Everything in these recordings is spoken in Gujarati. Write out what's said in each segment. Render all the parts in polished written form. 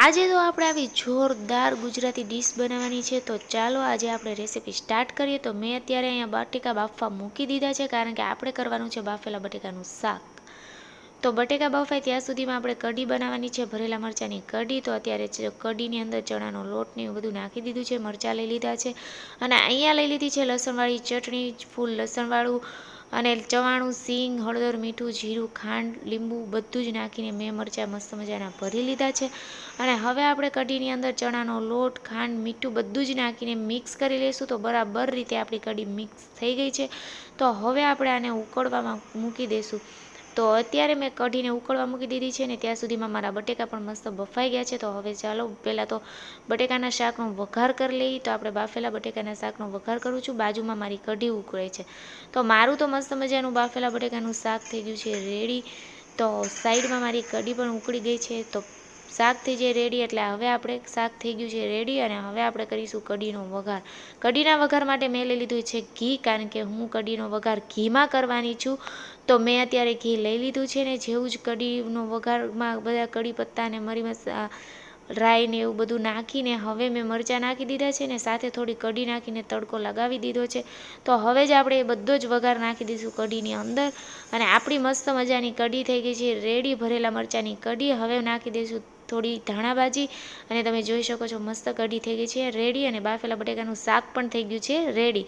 આજે તો આપણે આવી જોરદાર ગુજરાતી ડીશ બનાવવાની છે, તો ચાલો આજે આપણે રેસીપી સ્ટાર્ટ કરીએ। તો મેં અત્યારે અહીંયા બટેકા બાફવા મૂકી દીધા છે, કારણ કે આપણે કરવાનું છે બાફેલા બટેકાનું શાક। તો બટેકા બફાય ત્યાં સુધીમાં આપણે કઢી બનાવવાની છે, ભરેલા મરચાંની કઢી। તો અત્યારે કઢીની અંદર ચણાનો લોટ ને એવું બધું નાખી દીધું છે, મરચાં લઈ લીધા છે, અને અહીંયા લઈ લીધી છે લસણવાળી ચટણી, ફૂલ લસણવાળું, અને ચવાણું, સિંગ, હળદર, મીઠું, જીરું, ખાંડ, લીંબુ બધું જ નાખીને મેં મરચાં મસ્ત મજાના ભરી લીધા છે। અને હવે આપણે કઢીની અંદર ચણાનો લોટ, ખાંડ, મીઠું બધું જ નાખીને મિક્સ કરી લઈશું। તો બરાબર રીતે આપણી કઢી મિક્સ થઈ ગઈ છે। તો હવે આપણે આને ઉકળવામાં મૂકી દઈશું। તો અત્યારે મેં કઢીને ઉકળવા મૂકી દીધી છે ને ત્યાં સુધીમાં મારા બટેકા પણ મસ્ત બફાઈ ગયા છે। તો હવે ચાલો પહેલાં તો બટેકાના શાકનો વઘાર કરી લઈએ। તો આપણે બાફેલા બટેકાના શાકનો વઘાર કરું છું, બાજુમાં મારી કઢી ઉકળે છે। તો મારું તો મસ્ત મજાનું બાફેલા બટેકાનું શાક થઈ ગયું છે રેડી। તો સાઈડમાં મારી કઢી પણ ઉકળી ગઈ છે। તો શાક થઈ જાય રેડી એટલે હવે આપણે શાક થઈ ગયું છે રેડી, અને હવે આપણે કરીશું કઢીનો વઘાર। કઢીના વઘાર માટે મેં લઈ લીધું છે ઘી, કારણ કે હું કઢીનો વઘાર ઘીમાં કરવાની છું। તો મેં અત્યારે ઘી લઈ લીધું છે ને જેવું જ કઢીનો વઘારમાં બધા કઢી પત્તા ને મરી મસાલા, રાઈ ને એવું બધું નાખીને હવે મેં મરચાં નાખી દીધા છે ને સાથે થોડી કઢી નાખીને તડકો લગાવી દીધો છે। તો હવે જ આપણે એ બધો જ વઘાર નાખી દઈશું કઢીની અંદર, અને આપણી મસ્ત મજાની કઢી થઈ ગઈ છે રેડી, ભરેલા મરચાંની કઢી। હવે નાખી દઈશું થોડી ધાણાભાજી, અને તમે જોઈ શકો છો મસ્ત કઢી થઈ ગઈ છે રેડી, અને બાફેલા બટેકાનું શાક પણ થઈ ગયું છે રેડી।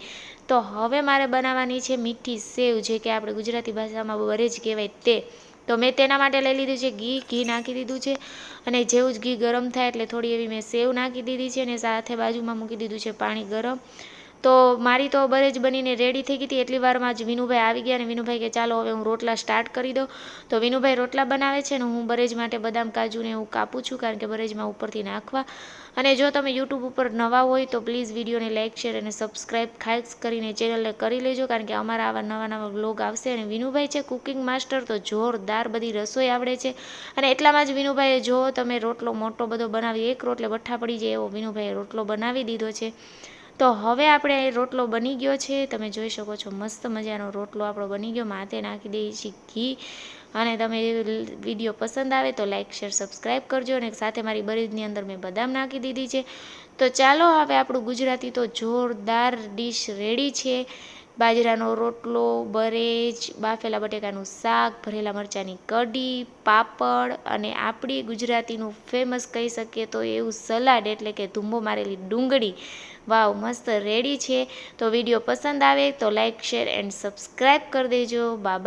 તો હવે મારે બનાવવાની છે મીઠી સેવ, જે કે આપણે ગુજરાતી ભાષામાં બરેજ કહેવાય તે। તો મેં તેના માટે લઈ લીધું છે ઘી નાખી દીધું છે, અને જેવું જ ઘી ગરમ થાય એટલે થોડી એવી મેં સેવ નાખી દીધી છે, અને સાથે બાજુમાં મૂકી દીધું છે પાણી ગરમ। તો મારી તો બરેજ બનીને રેડી થઈ ગઈ હતી, એટલી વારમાં જ વિનુભાઈ આવી ગયા, અને વિનુભાઈ કે ચાલો હવે હું રોટલા સ્ટાર્ટ કરી દઉં। તો વિનુભાઈ રોટલા બનાવે છે ને હું બરેજ માટે બદામ કાજુને એવું કાપું છું, કારણ કે બરેજમાં ઉપરથી નાખવા। અને જો તમે યુટ્યુબ ઉપર નવા હોય તો પ્લીઝ વિડીયોને લાઇક, શેર અને સબસ્ક્રાઈબ ખાસ કરીને ચેનલને કરી લેજો, કારણ કે અમારા આવા નવા વ્લોગ આવશે। અને વિનુભાઈ છે કુકિંગ માસ્ટર, તો જોરદાર બધી રસોઈ આવડે છે। અને એટલામાં જ વિનુભાઈએ જો તમે રોટલો મોટો બધો બનાવી, એક રોટલે બઠ્ઠા પડી જાય એવો વિનુભાઈએ રોટલો બનાવી દીધો છે। તો હવે આપણે રોટલો બની ગયો છે, તમે જોઈ શકો છો મસ્ત મજાનો રોટલો આપણો બની ગયો। માથે નાખી દઈએ છીએ ઘી, અને તમે વિડીયો પસંદ આવે તો લાઇક, શેર, સબસ્ક્રાઈબ કરજો, અને સાથે મારી બરેજની અંદર મેં બદામ નાખી દીધી છે। તો ચાલો હવે આપણું ગુજરાતી તો જોરદાર ડીશ રેડી છે। બાજરાનો રોટલો, બરેજ, બાફેલા બટેકાનું શાક, ભરેલા મરચાંની કઢી, પાપડ, અને આપણી ગુજરાતીનું ફેમસ કહી શકીએ તો એવું સલાડ, એટલે કે ધૂંબો મારેલી ડુંગળી। વાવ, મસ્ત રેડી છે। તો વિડીયો પસંદ આવે તો લાઇક, શેર એન્ડ સબસ્ક્રાઈબ કરી દેજો। બાબા।